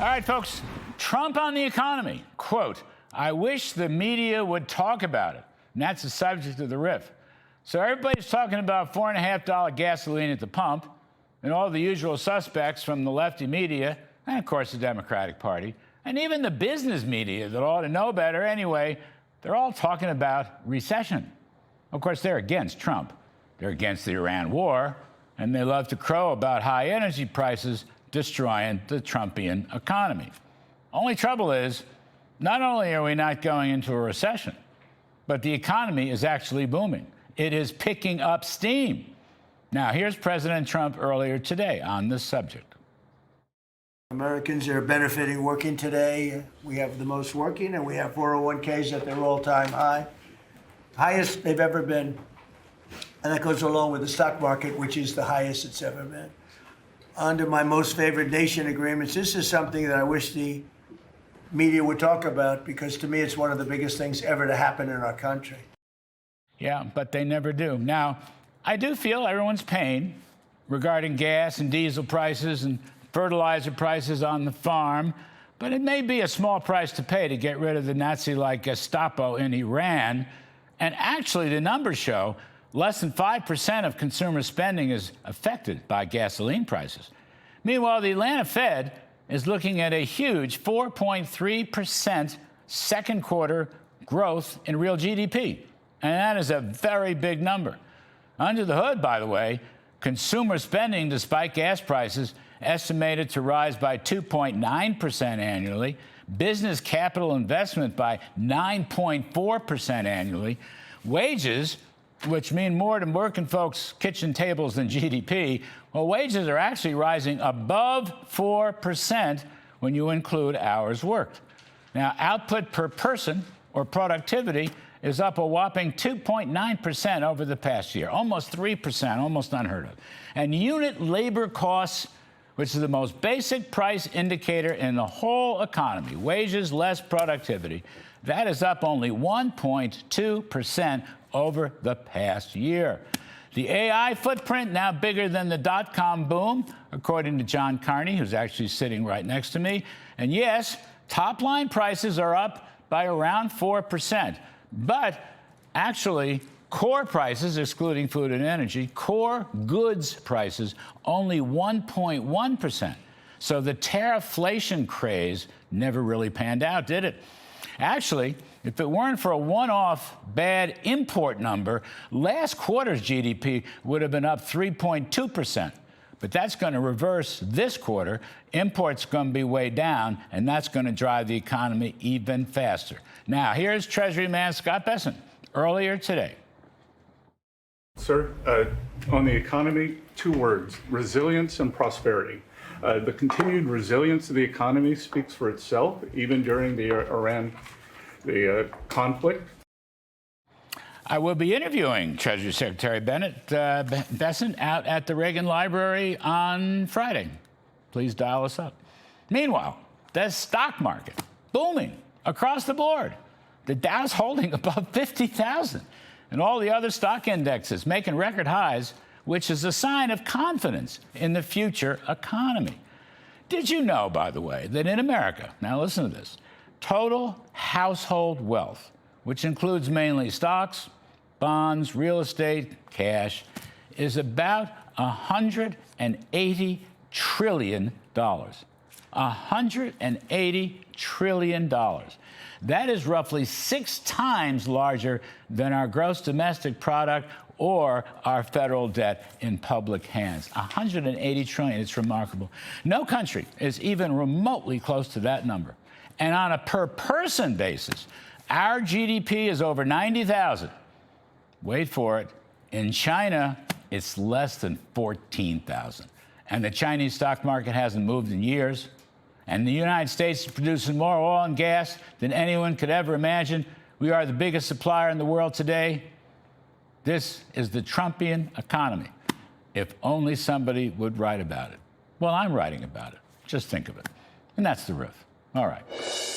All right, folks, Trump on the economy. Quote, I wish the media would talk about it. And that's the subject of the riff. So everybody's talking about $4.50 gasoline at the pump, and all the usual suspects from the lefty media, and of course the Democratic Party, and even the business media that ought to know better anyway, they're all talking about recession. Of course, they're against Trump. They're against the Iran war, and they love to crow about high energy prices destroying the Trumpian economy. Only trouble is, not only are we not going into a recession, but the economy is actually booming. It is picking up steam. Now, here's President Trump earlier today on this subject. Americans are benefiting working today. We have the most working, and we have 401ks at their all-time high, highest they've ever been. And that goes along with the stock market, which is the highest it's ever been. Under my most favored nation agreements, this is something that I wish the media would talk about, because to me it's one of the biggest things ever to happen in our country. Yeah, but they never do. Now, I do feel everyone's pain regarding gas and diesel prices and fertilizer prices on the farm, but it may be a small price to pay to get rid of the Nazi-like Gestapo in Iran. And actually, the numbers show less than 5% of consumer spending is affected by gasoline prices. Meanwhile, the Atlanta Fed is looking at a huge 4.3% second quarter growth in real GDP. And that is a very big number. Under the hood, by the way, consumer spending, despite gas prices, estimated to rise by 2.9% annually, business capital investment by 9.4% annually, wages, which mean more to working folks' kitchen tables than GDP, well, wages are actually rising above 4% when you include hours worked. Now, output per person, or productivity, is up a whopping 2.9% over the past year, almost 3%, almost unheard of. And unit labor costs, which is the most basic price indicator in the whole economy, wages less productivity, that is up only 1.2% over the past year. The AI footprint now bigger than the dot-com boom, according to John Carney, who's actually sitting right next to me. And yes, top-line prices are up by around 4%. But actually, core prices, excluding food and energy, core goods prices, only 1.1%. So the tarifflation craze never really panned out, did it? Actually, if it weren't for a one-off bad import number, last quarter's GDP would have been up 3.2%. But that's going to reverse this quarter. Imports going to be way down, and that's going to drive the economy even faster. Now, here's Treasury man Scott Bessent earlier today. Sir, on the economy, two words: resilience and prosperity. The continued resilience of the economy speaks for itself, even during the Iran conflict. I will be interviewing Treasury Secretary Bessent out at the Reagan Library on Friday. Please dial us up. Meanwhile, the stock market booming across the board. The Dow's holding above 50,000, and all the other stock indexes making record highs, which is a sign of confidence in the future economy. Did you know, by the way, that in America, now listen to this, total household wealth, which includes mainly stocks, bonds, real estate, cash, is about $180 trillion. $180 trillion. That is roughly 6 times larger than our gross domestic product or our federal debt in public hands. $180 trillion, it's remarkable. No country is even remotely close to that number. And on a per-person basis, our GDP is over 90,000. Wait for it. In China, it's less than 14,000. And the Chinese stock market hasn't moved in years. And the United States is producing more oil and gas than anyone could ever imagine. We are the biggest supplier in the world today. This is the Trumpian economy. If only somebody would write about it. Well, I'm writing about it. Just think of it. And that's the riff. All right.